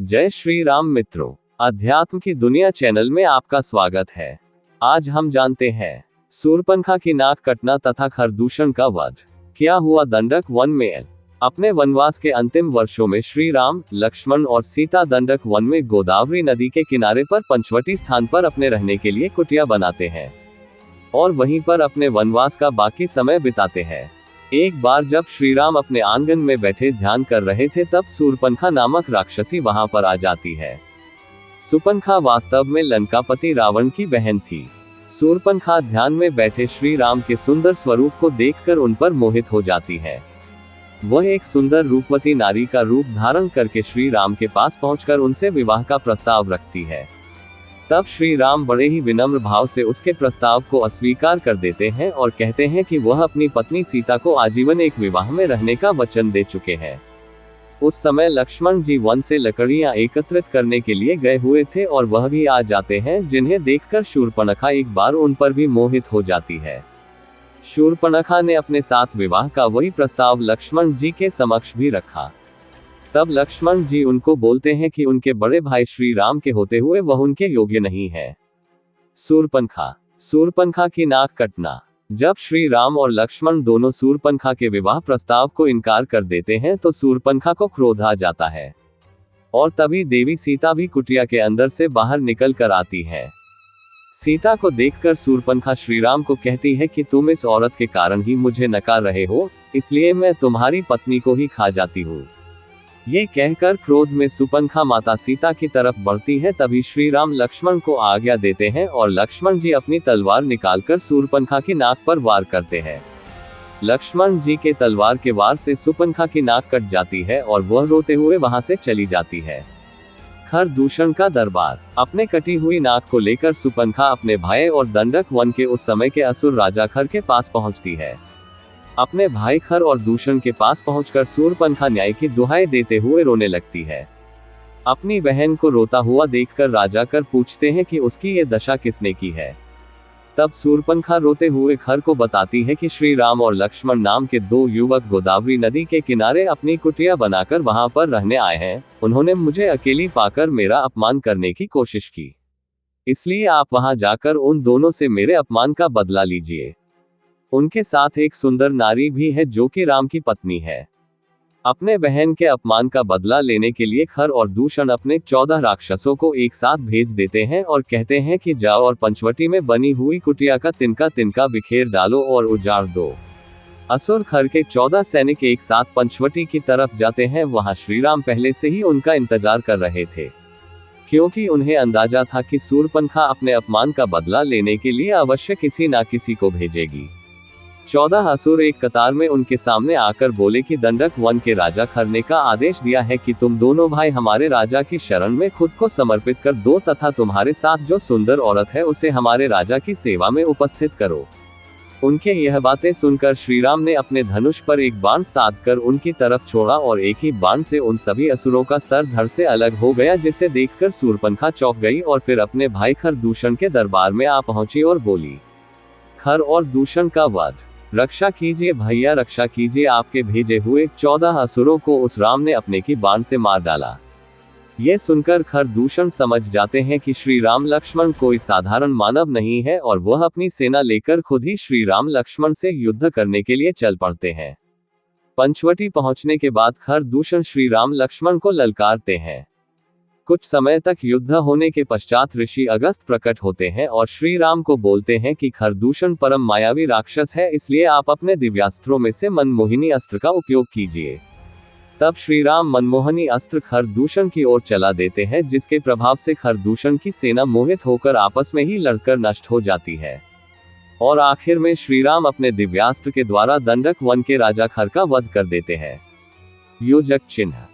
जय श्री राम मित्रों, अध्यात्म की दुनिया चैनल में आपका स्वागत है। आज हम जानते हैं शूर्पणखा की नाक कटना तथा खरदूषण का वध। क्या हुआ दंडक वन में? अपने वनवास के अंतिम वर्षों में श्री राम, लक्ष्मण और सीता दंडक वन में गोदावरी नदी के किनारे पर पंचवटी स्थान पर अपने रहने के लिए कुटिया बनाते हैं और वहीं पर अपने वनवास का बाकी समय बिताते हैं। एक बार जब श्री राम अपने आंगन में बैठे ध्यान कर रहे थे तब शूर्पणखा नामक राक्षसी वहां पर आ जाती है। शूर्पणखा वास्तव में लंकापति रावण की बहन थी। शूर्पणखा ध्यान में बैठे श्री राम के सुंदर स्वरूप को देखकर उन पर मोहित हो जाती है। वह एक सुंदर रूपवती नारी का रूप धारण करके श्री राम के पास पहुंचकर उनसे विवाह का प्रस्ताव रखती है। तब श्री राम बड़े ही विनम्र भाव से उसके प्रस्ताव को अस्वीकार कर देते हैं और कहते हैं कि वह अपनी पत्नी सीता को आजीवन एक विवाह में रहने का वचन दे चुके हैं। उस समय लक्ष्मण जी वन से लकड़ियां एकत्रित करने के लिए गए हुए थे और वह भी आ जाते हैं, जिन्हें देखकर शूर्पणखा एक बार उन पर भी मोहित हो जाती है। शूर्पणखा ने अपने साथ विवाह का वही प्रस्ताव लक्ष्मण जी के समक्ष भी रखा। तब लक्ष्मण जी उनको बोलते हैं कि उनके बड़े भाई श्री राम के होते हुए वह उनके योग्य नहीं है। शूर्पणखा की नाक कटना। जब श्री राम और लक्ष्मण दोनों शूर्पणखा के विवाह प्रस्ताव को इनकार कर देते हैं तो शूर्पणखा को क्रोध आ जाता है और तभी देवी सीता भी कुटिया के अंदर से बाहर निकल कर आती है। सीता को देखकर शूर्पणखा श्री राम को कहती है कि तुम इस औरत के कारण ही मुझे नकार रहे हो, इसलिए मैं तुम्हारी पत्नी को ही खा जाती हूँ। ये कहकर क्रोध में शूर्पणखा माता सीता की तरफ बढ़ती है। तभी श्री राम लक्ष्मण को आज्ञा देते हैं और लक्ष्मण जी अपनी तलवार निकालकर शूर्पणखा की नाक पर वार करते हैं। लक्ष्मण जी के तलवार के वार से शूर्पणखा की नाक कट जाती है और वह रोते हुए वहां से चली जाती है। खरदूषण का दरबार। अपने कटी हुई नाक को लेकर शूर्पणखा अपने भाई और दंडक वन के उस समय के असुर राजा खर के पास पहुंचती है। अपने भाई खर और दूषण के पास पहुंचकर शूर्पणखा न्याय की दुहाई देते हुए रोने लगती है। अपनी बहन को रोता हुआ देखकर राजा कर पूछते हैं कि उसकी ये दशा किसने की है। तब शूर्पणखा रोते हुए खर को बताती है कि श्री राम और लक्ष्मण नाम के दो युवक गोदावरी नदी के किनारे अपनी कुटिया बनाकर वहां पर रहने आए हैं। उन्होंने मुझे अकेली पाकर मेरा अपमान करने की कोशिश की, इसलिए आप वहां जाकर उन दोनों से मेरे अपमान का बदला लीजिए। उनके साथ एक सुंदर नारी भी है जो कि राम की पत्नी है। अपने बहन के अपमान का बदला लेने के लिए खर और दूषण अपने 14 राक्षसों को एक साथ भेज देते हैं और कहते हैं कि जाओ और पंचवटी में बनी हुई कुटिया का तिनका तिनका बिखेर डालो और उजाड़ दो। असुर खर के 14 सैनिक एक साथ पंचवटी की तरफ जाते हैं। वहां श्री राम पहले से ही उनका इंतजार कर रहे थे, क्योंकि उन्हें अंदाजा था कि शूर्पणखा अपने अपमान का बदला लेने के लिए अवश्य किसी ना किसी को भेजेगी। 14 असुर एक कतार में उनके सामने आकर बोले कि दंडक वन के राजा खर ने का आदेश दिया है कि तुम दोनों भाई हमारे राजा की शरण में खुद को समर्पित कर दो तथा तुम्हारे साथ जो सुंदर औरत है उसे हमारे राजा की सेवा में उपस्थित करो। उनके यह बातें सुनकर श्री राम ने अपने धनुष पर एक बाण साध कर उनकी तरफ छोड़ा और एक ही बाण से उन सभी असुरों का सर धड़ से अलग हो गया, जिसे देखकर शूर्पणखा चौंक गई और फिर अपने भाई खर दूषण के दरबार में आ पहुंची और बोली, खर और दूषण का वध। रक्षा कीजिए भैया, रक्षा कीजिए। आपके भेजे हुए 14 असुरों को उस राम ने अपने की बाण से मार डाला। ये सुनकर खर दूषण समझ जाते हैं कि श्री राम लक्ष्मण कोई साधारण मानव नहीं है और वह अपनी सेना लेकर खुद ही श्री राम लक्ष्मण से युद्ध करने के लिए चल पड़ते हैं। पंचवटी पहुंचने के बाद खर दूषण श्री राम लक्ष्मण को ललकारते हैं। कुछ समय तक युद्ध होने के पश्चात ऋषि अगस्त प्रकट होते हैं और श्री राम को बोलते हैं कि खरदूषण परम मायावी राक्षस है, इसलिए आप अपने दिव्यास्त्रों में से मनमोहिनी अस्त्र का उपयोग कीजिए। तब श्री राम मनमोहनी अस्त्र खरदूषण की ओर चला देते हैं, जिसके प्रभाव से खरदूषण की सेना मोहित होकर आपस में ही लड़कर नष्ट हो जाती है और आखिर में श्री राम अपने दिव्यास्त्र के द्वारा दंडक वन के राजा खर का वध कर देते हैं। योजक चिन्ह।